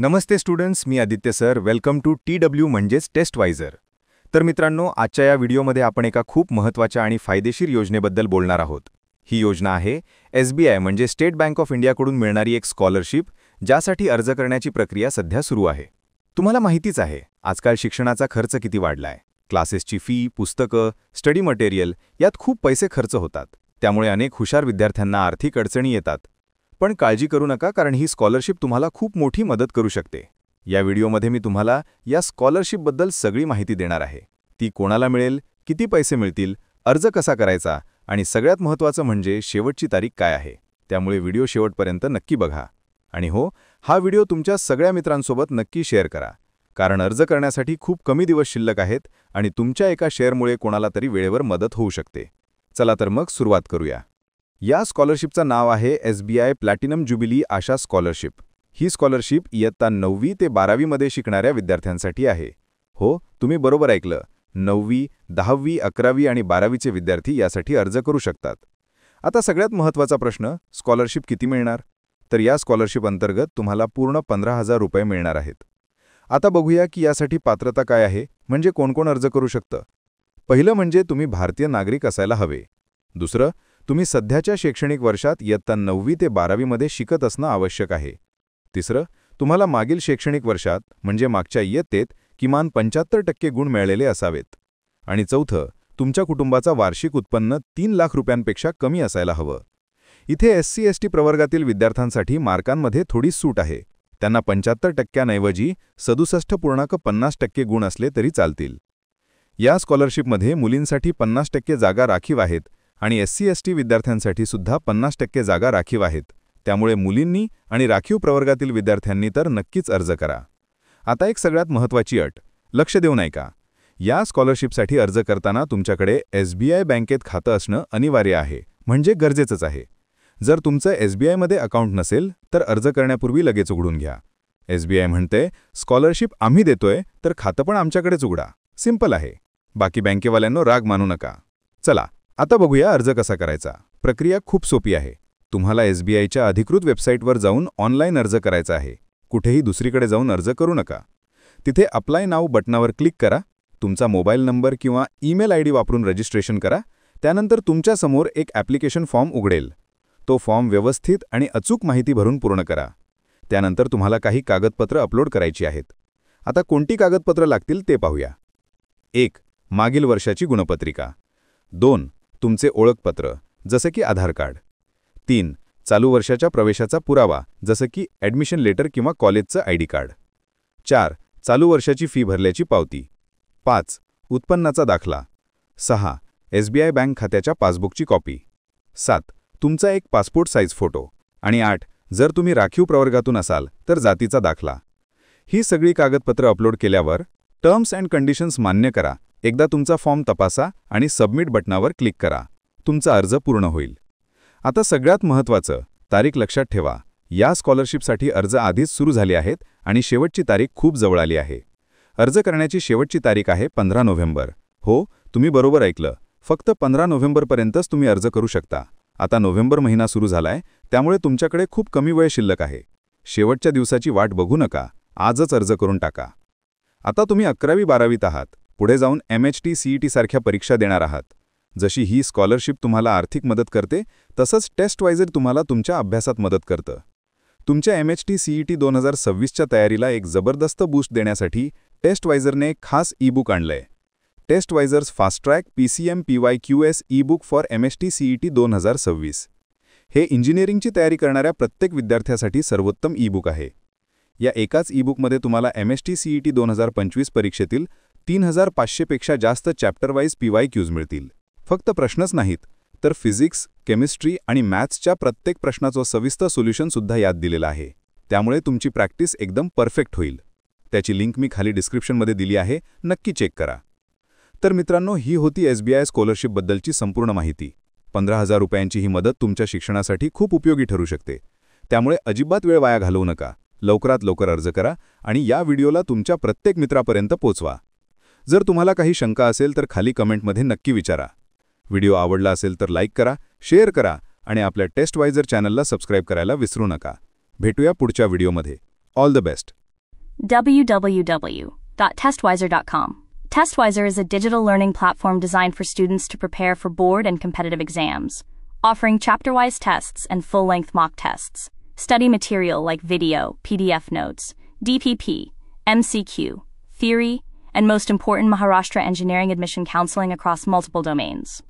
नमस्ते students, मी Aditya sir. Welcome to TW म्हणजेच टेस्टवायझर. तर मित्रांनो, आजच्या या व्हिडिओमध्ये आपण एका खूप महत्त्वाच्या आणि फायदेशीर योजनेबद्दल बोलणार आहोत. ही योजना आहे SBI म्हणजे स्टेट बँक ऑफ इंडियाकडून मिळणारी एक स्कॉलरशिप, ज्यासाठी अर्ज करण्याची प्रक्रिया सध्या सुरू आहे. तुम्हाला माहितीच आहे, आजकाल शिक्षणाचा खर्च किती वाढलाय. क्लासेसची फी, पुस्तकं, स्टडी मटेरियल यात खूप पैसे खर्च होतात. त्यामुळे अनेक हुशार विद्यार्थ्यांना आर्थिक अडचणी येतात. पण काळजी करू नका, कारण ही स्कॉलरशिप तुम्हाला खूप मोठी मदत करू शकते. या व्हिडिओमध्ये मी तुम्हाला या स्कॉलरशिपबद्दल सगळी माहिती देणार आहे. ती कोणाला मिळेल, किती पैसे मिळतील, अर्ज कसा करायचा आणि सगळ्यात महत्त्वाचं म्हणजे शेवटची तारीख काय आहे. त्यामुळे व्हिडिओ शेवटपर्यंत नक्की बघा. आणि हो, हा व्हिडिओ तुमच्या सगळ्या मित्रांसोबत नक्की शेअर करा, कारण अर्ज करण्यासाठी खूप कमी दिवस शिल्लक आहेत आणि तुमच्या एका शेअरमुळे कोणाला तरी वेळेवर मदत होऊ शकते. चला तर मग सुरुवात करूया. या स्कॉलरशिपचं नाव आहे SBI प्लॅटिनम ज्युबिली आशा स्कॉलरशिप. ही स्कॉलरशिप इयत्ता 9वी ते 12वीमध्ये शिकणाऱ्या विद्यार्थ्यांसाठी आहे. हो, तुम्ही बरोबर ऐकलं. 9वी, 10वी, 11वी आणि 12वीचे विद्यार्थी यासाठी अर्ज करू शकतात. आता सगळ्यात महत्त्वाचा प्रश्न, स्कॉलरशिप किती मिळणार? तर या स्कॉलरशिप अंतर्गत तुम्हाला पूर्ण 15,000 रुपये मिळणार आहेत. आता बघूया की यासाठी पात्रता काय आहे, म्हणजे कोण कोण अर्ज करू शकतं. पहिलं म्हणजे तुम्ही भारतीय नागरिक असायला हवे. दुसरं, तुम्ही सध्याच्या शैक्षणिक वर्षात इयत्ता 9वी ते 12वीमध्ये शिकत असणं आवश्यक आहे. तिसरं, तुम्हाला मागील शैक्षणिक वर्षात म्हणजे मागच्या इयत्तेत किमान 75% गुण मिळालेले असावेत. आणि चौथं, तुमच्या कुटुंबाचा वार्षिक उत्पन्न 3 लाख रुपयांपेक्षा कमी असायला हवं. इथे SC/ST प्रवर्गातील विद्यार्थ्यांसाठी मार्कांमध्ये थोडी सूट आहे. त्यांना 75%ऐवजी 67.50% गुण असले तरी चालतील. या स्कॉलरशिपमध्ये मुलींसाठी 50% जागा राखीव आहेत आणि SC/ST विद्यार्थ्यांसाठी सुद्धा 50% जागा राखीव आहेत. त्यामुळे मुलींनी आणि राखीव प्रवर्गातील विद्यार्थ्यांनी तर नक्कीच अर्ज करा. आता एक सगळ्यात महत्त्वाची अट, लक्ष देऊन ऐका. या स्कॉलरशिपसाठी अर्ज करताना तुमच्याकडे SBI बँकेत खातं असणं अनिवार्य आहे, म्हणजे गरजेचंच आहे. जर तुमचं SBIमध्ये अकाउंट नसेल तर अर्ज करण्यापूर्वी लगेच उघडून घ्या. SBI म्हणते, स्कॉलरशिप आम्ही देतोय तर खातं पण आमच्याकडेच उघडा. सिंपल आहे. बाकी बँकेवाल्यांनो राग मानू नका. चला आता बघूया अर्ज कसा करायचा. प्रक्रिया खूप सोपी आहे. तुम्हाला SBIच्या अधिकृत वेबसाईटवर जाऊन ऑनलाईन अर्ज करायचा आहे. कुठेही दुसरीकडे जाऊन अर्ज करू नका. तिथे अप्लाय नाऊ बटनावर क्लिक करा. तुमचा मोबाईल नंबर किंवा ईमेल ID वापरून रजिस्ट्रेशन करा. त्यानंतर तुमच्यासमोर एक ॲप्लिकेशन फॉर्म उघडेल. तो फॉर्म व्यवस्थित आणि अचूक माहिती भरून पूर्ण करा. त्यानंतर तुम्हाला काही कागदपत्र अपलोड करायची आहेत. आता कोणती कागदपत्र लागतील ते पाहूया. 1. मागील वर्षाची गुणपत्रिका. 2. तुमचे ओळखपत्र, जसे की आधार कार्ड. 3. चालू वर्षाच्या प्रवेशाचा पुरावा, जसं की ॲडमिशन लेटर किंवा कॉलेजचं ID कार्ड. 4. चालू वर्षाची फी भरल्याची पावती. 5. उत्पन्नाचा दाखला. 6. SBI बँक खात्याच्या पासबुकची कॉपी. 7. तुमचा एक पासपोर्ट साईज फोटो. आणि 8. जर तुम्ही राखीव प्रवर्गातून असाल तर जातीचा दाखला. ही सगळी कागदपत्र अपलोड केल्यावर टर्म्स अँड कंडिशन्स मान्य करा. एकदा तुमचा फॉर्म तपासा आणि सबमिट बटनावर क्लिक करा. तुमचा अर्ज पूर्ण होईल. आता सगळ्यात महत्त्वाचं, तारीख लक्षात ठेवा. या स्कॉलरशिपसाठी अर्ज आधीच सुरू झाले आहेत आणि शेवटची तारीख खूप जवळ आली आहे. अर्ज करण्याची शेवटची तारीख आहे 15 नोव्हेंबर. हो, तुम्ही बरोबर ऐकलं. फक्त 15 नोव्हेंबरपर्यंतच तुम्ही अर्ज करू शकता. आता नोव्हेंबर महिना सुरू झालाय, त्यामुळे तुमच्याकडे खूप कमी वेळ शिल्लक आहे. शेवटच्या दिवसाची वाट बघू नका. आजच अर्ज करून टाका. आता तुम्ही 11वी 12वीत आहात. पुढे जाऊन MHT CET सारख्या परीक्षा देणार आहात. जशी ही स्कॉलरशिप तुम्हाला आर्थिक मदत करते, तसंच टेस्टवायझर तुम्हाला तुमच्या अभ्यासात मदत करतं. तुमच्या MHT CET 2026च्या तयारीला एक जबरदस्त बूस्ट देण्यासाठी टेस्टवायझरने खास ई-बुक आणलंय. Testwiser's fast track PCM PYQS ebook for MHT CET 2026. हे इंजिनिअरिंगची तयारी करणाऱ्या प्रत्येक विद्यार्थ्यासाठी सर्वोत्तम ई-बुक आहे. या एकाच ई-बुकमध्ये तुम्हाला MHT CET 2025 परीक्षेतील 3,500 पेक्षा जास्त चॅप्टर वाईज PYQs मिळतील. फक्त प्रश्नच नाहीत, तर फिजिक्स, केमिस्ट्री आणि मॅथ्सच्या प्रत्येक प्रश्नाचं सविस्तर सोल्युशनसुद्धा यात दिलेलं आहे. त्यामुळे तुमची प्रॅक्टिस एकदम परफेक्ट होईल. त्याची लिंक मी खाली डिस्क्रिप्शनमध्ये दिली आहे, नक्की चेक करा. तर मित्रांनो, ही होती SBI स्कॉलरशिपबद्दलची संपूर्ण माहिती. 15,000 रुपयांची ही मदत तुमच्या शिक्षणासाठी खूप उपयोगी ठरू शकते. त्यामुळे अजिबात वेळ वाया घालवू नका. लवकरात लवकर अर्ज करा आणि या व्हिडिओला तुमच्या प्रत्येक मित्रापर्यंत पोचवा. जर तुम्हाला काही शंका असेल तर खाली कमेंटमध्ये नक्की विचारा. व्हिडिओ आवडला असेल तर लाईक करा, शेअर करा आणि आपल्या टेस्टवायझर चॅनलला सबस्क्राईब करायला विसरू नका. भेटूया पुढच्या व्हिडिओमध्ये. All the best. www.testwiser.com. Testwiser is a digital learning platform designed for students to prepare for board and competitive exams, offering chapter-wise tests and full-length mock tests. Study material like video, PDF notes, DPP, MCQ, theory, and most important, Maharashtra engineering admission counseling across multiple domains.